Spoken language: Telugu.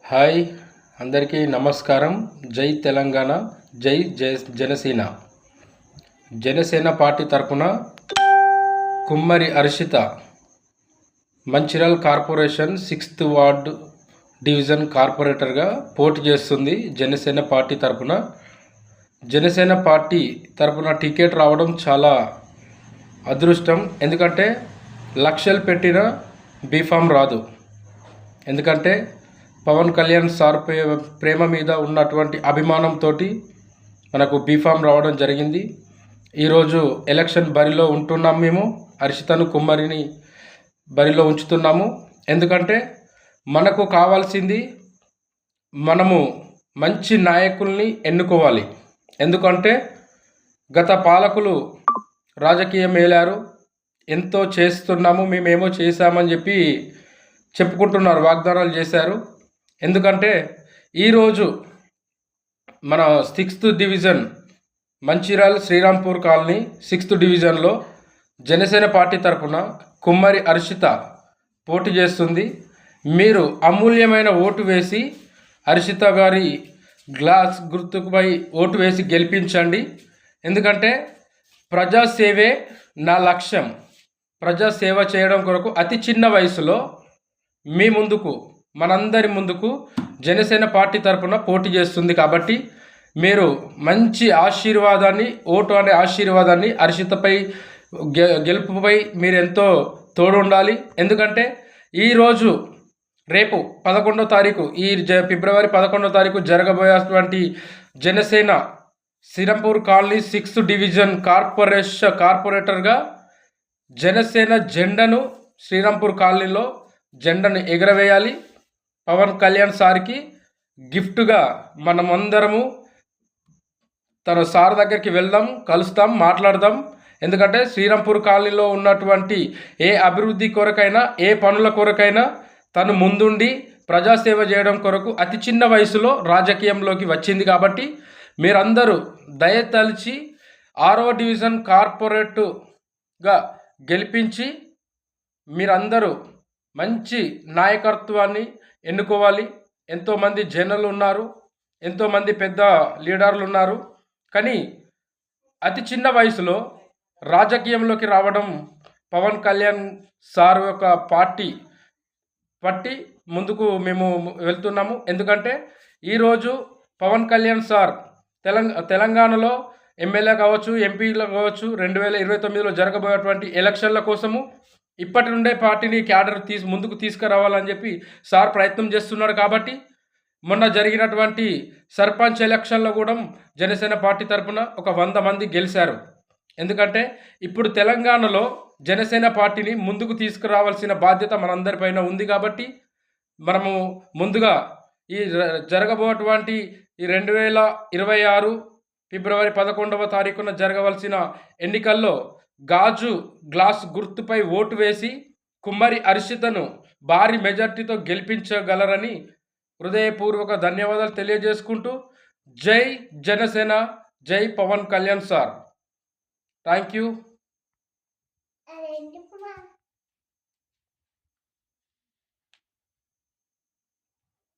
హాయ్ అందరికీ నమస్కారం. జై తెలంగాణ, జై జనసేన. జనసేన పార్టీ తరపున Kummari Harshita Mancherial corporation 6th ward division కార్పొరేటర్గా పోటీ చేస్తుంది. జనసేన పార్టీ తరపున టికెట్ రావడం చాలా అదృష్టం. ఎందుకంటే లక్షలు పెట్టిన బీఫామ్ రాదు. ఎందుకంటే పవన్ కళ్యాణ్ సార్ ప్రేమ మీద ఉన్నటువంటి అభిమానంతో మనకు బీఫామ్ రావడం జరిగింది. ఈరోజు ఎలక్షన్ బరిలో ఉంటున్నాం. మేము హర్షితను కుమ్మరిని బరిలో ఉంచుతున్నాము. ఎందుకంటే మనకు కావాల్సింది మనము మంచి నాయకుల్ని ఎన్నుకోవాలి. ఎందుకంటే గత పాలకులు రాజకీయం ఏలారు, ఎంతో చేస్తున్నాము, మేమేమో చేశామని చెప్పి చెప్పుకుంటున్నారు, వాగ్దానాలు చేశారు. ఎందుకంటే ఈరోజు మన 6th division Mancherial Srirampur colony 6th డివిజన్లో జనసేన పార్టీ తరపున కుమ్మరి హర్షిత పోటీ చేస్తుంది. మీరు అమూల్యమైన ఓటు వేసి హర్షిత గారి గ్లాస్ గుర్తుపై ఓటు వేసి గెలిపించండి. ఎందుకంటే ప్రజాసేవే నా లక్ష్యం. ప్రజాసేవ చేయడం కొరకు అతి చిన్న వయసులో మీ ముందుకు, మనందరి ముందుకు జనసేన పార్టీ తరపున పోటీ చేస్తుంది. కాబట్టి మీరు మంచి ఆశీర్వాదాన్ని, ఓటు అనే ఆశీర్వాదాన్ని హర్షితపై గెలుపుపై మీరు ఎంతో తోడు ఉండాలి. ఎందుకంటే ఈరోజు రేపు 11వ తారీఖు, ఈ ఫిబ్రవరి 11వ తారీఖు జరగబోయేటువంటి Janasena Srirampur colony 6th division కార్పొరేటర్గా జనసేన జెండాను శ్రీరాంపూర్ కాలనీలో జెండాను ఎగరవేయాలి. పవన్ కళ్యాణ్ సార్కి గిఫ్ట్గా మనమందరము తన సార్ దగ్గరికి వెళ్దాం, కలుస్తాం, మాట్లాడదాం. ఎందుకంటే శ్రీరాంపూర్ కాలనీలో ఉన్నటువంటి ఏ అభివృద్ధి కొరకైనా, ఏ పనుల కొరకైనా తను ముందుండి ప్రజాసేవ చేయడం కొరకు అతి చిన్న వయసులో రాజకీయంలోకి వచ్చింది. కాబట్టి మీరందరూ దయతలిచి 6వ డివిజన్ కార్పొరేటుగా గెలిపించి మీరందరూ మంచి నాయకత్వాన్ని ఎన్నుకోవాలి. ఎంతోమంది జనాలు ఉన్నారు, ఎంతోమంది పెద్ద లీడర్లు ఉన్నారు. కానీ అతి చిన్న వయసులో రాజకీయంలోకి రావడం పవన్ కళ్యాణ్ సార్ యొక్క పార్టీ పట్టి ముందుకు మేము వెళ్తున్నాము. ఎందుకంటే ఈరోజు పవన్ కళ్యాణ్ సార్ తెలంగాణలో ఎమ్మెల్యే కావచ్చు, ఎంపీలు కావచ్చు, 2029లో జరగబోయేటువంటి ఎలక్షన్ల కోసము ఇప్పటి నుండే పార్టీని క్యాడర్ ముందుకు తీసుకురావాలని చెప్పి సార్ ప్రయత్నం చేస్తున్నాడు. కాబట్టి మొన్న జరిగినటువంటి సర్పంచ్ ఎలక్షన్లో కూడా జనసేన పార్టీ తరపున ఒక 100 మంది గెలిచారు. ఎందుకంటే ఇప్పుడు తెలంగాణలో జనసేన పార్టీని ముందుకు తీసుకురావాల్సిన బాధ్యత మనందరిపైన ఉంది. కాబట్టి మనము ముందుగా ఈ జరగబోయేటువంటి ఈ 2026 ఫిబ్రవరి 11వ తారీఖున జరగవలసిన ఎన్నికల్లో గ్లాస్ గుర్తుపై ఓటు వేసి కుమ్మరి హర్షితను భారీ మెజార్టీతో గెలిపించగలరని హృదయపూర్వక ధన్యవాదాలు తెలియజేసుకుంటూ, జై జనసేన, జై Pawan Kalyan sir. Thank you.